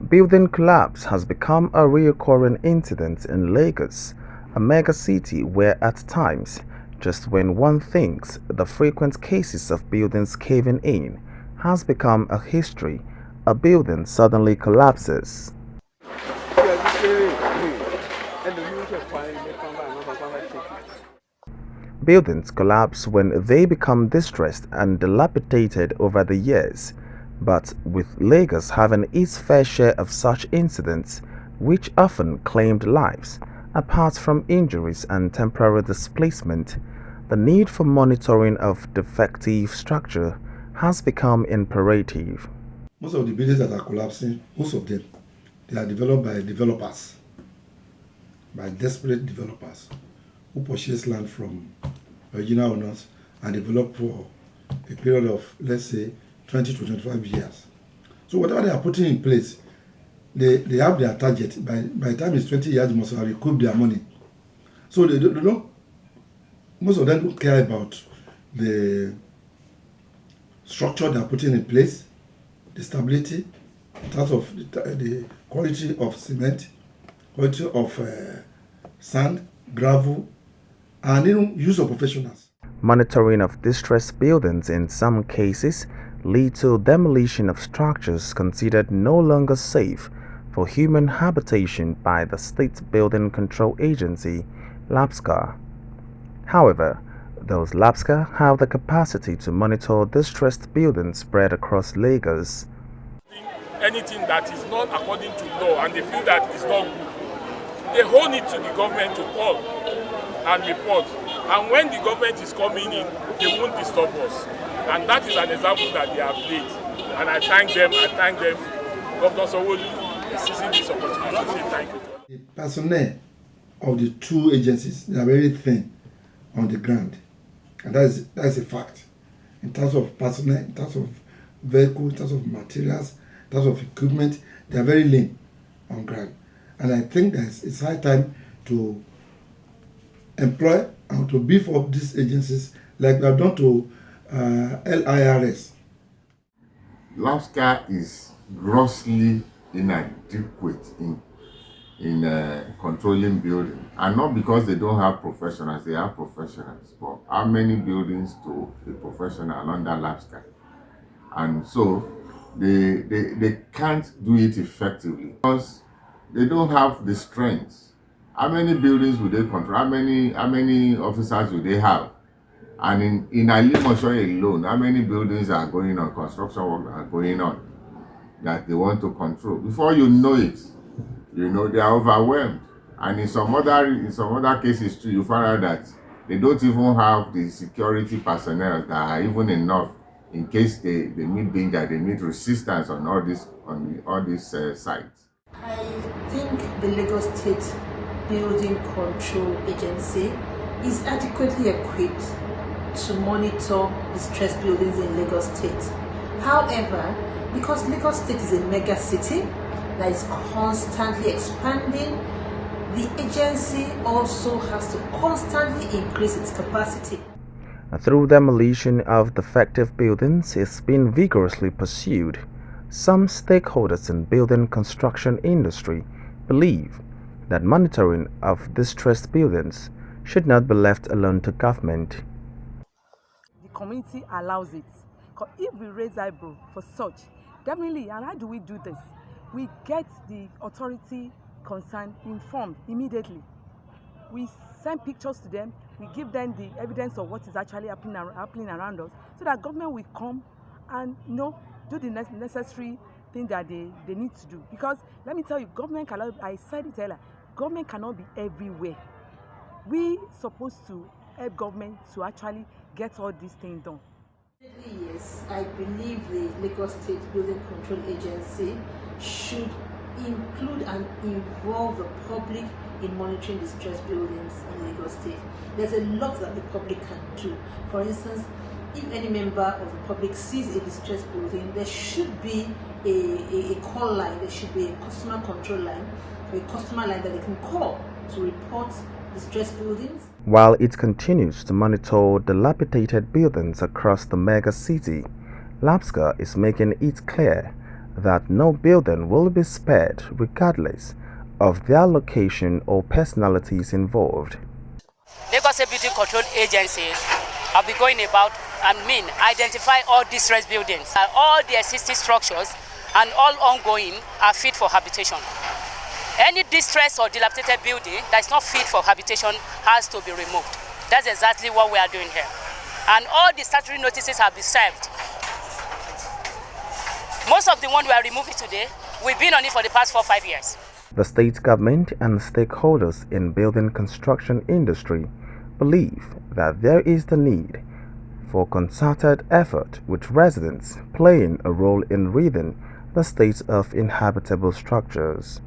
Building collapse has become a recurring incident in Lagos, a mega city where at times, just when one thinks the frequent cases of buildings caving in has become a history, a building suddenly collapses. Buildings collapse when they become distressed and dilapidated over the years, but with Lagos having its fair share of such incidents, which often claimed lives, apart from injuries and temporary displacement, the need for monitoring of defective structure has become imperative. Most of the buildings that are collapsing, most of them, they are developed by developers, by desperate developers who purchase land from original owners and develop for a period of, let's say, 20 to 25 years. So whatever they are putting in place, they have their target. By the time it's 20 years, they must have recouped their money. So they don't, most of them don't care about the structure they are putting in place, the stability, in terms of the quality of cement, quality of sand, gravel, and even use of professionals. Monitoring of distressed buildings in some cases lead to demolition of structures considered no longer safe for human habitation by the State Building Control Agency, LAPSCA. However, those LAPSCA have the capacity to monitor distressed buildings spread across Lagos. Anything that is not according to law and they feel that it's not good, they hold it to the government to call and report. And when the government is coming in, they won't disturb us. And that is an example that they have played. And I thank them. Governor Sanwo-Olu is seizing this opportunity to say thank you. The personnel of the two agencies, they are very thin on the ground. And that is a fact. In terms of personnel, in terms of vehicles, in terms of materials, in terms of equipment, they are very lean on ground. And I think that it's high time to employ and to beef up these agencies like we have done to LIRS. LAPSCA is grossly inadequate in controlling buildings, and not because they don't have professionals. They have professionals, but how many buildings to a professional under LAPSCA? And so they can't do it effectively because they don't have the strength. How many buildings will they control? How many officers will they have? And in Alimosho alone, how many buildings are going on, construction work are going on that they want to control? Before you know it, they are overwhelmed. And in some other cases too, you find out that they don't even have the security personnel that are even enough in case they meet danger, they meet resistance on all these sites. I think the Lagos State Building Control Agency is adequately equipped to monitor distressed buildings in Lagos State. However, because Lagos State is a mega city that is constantly expanding, the agency also has to constantly increase its capacity. Through demolition of defective buildings is being vigorously pursued. Some stakeholders in building construction industry believe that monitoring of distressed buildings should not be left alone to government. The community allows it. If we raise eyebrow for such, definitely, and how do we do this? We get the authority concerned informed immediately. We send pictures to them, we give them the evidence of what is actually happening around us, so that government will come and do the necessary thing that they need to do. Because let me tell you, government cannot, I said it earlier, government cannot be everywhere. We supposed to help government to actually get all these things done. Yes, I believe the Lagos State Building Control Agency should include and involve the public in monitoring distressed buildings in Lagos State. There's a lot that the public can do. For instance, if any member of the public sees a distressed building, there should be a call line, there should be a customer control line, or a customer line that they can call to report distressed buildings. While it continues to monitor dilapidated buildings across the mega city, LAPSCA is making it clear that no building will be spared regardless of their location or personalities involved. Lagos State Building Control Agency have been going about identify all distressed buildings. All the existing structures and all ongoing are fit for habitation. Any distressed or dilapidated building that is not fit for habitation has to be removed. That's exactly what we are doing here. And all the statutory notices have been served. Most of the ones we are removing today, we've been on it for the past 4 or 5 years. The state government and stakeholders in building construction industry believe that there is the need for concerted effort with residents playing a role in ridding the state of inhabitable structures.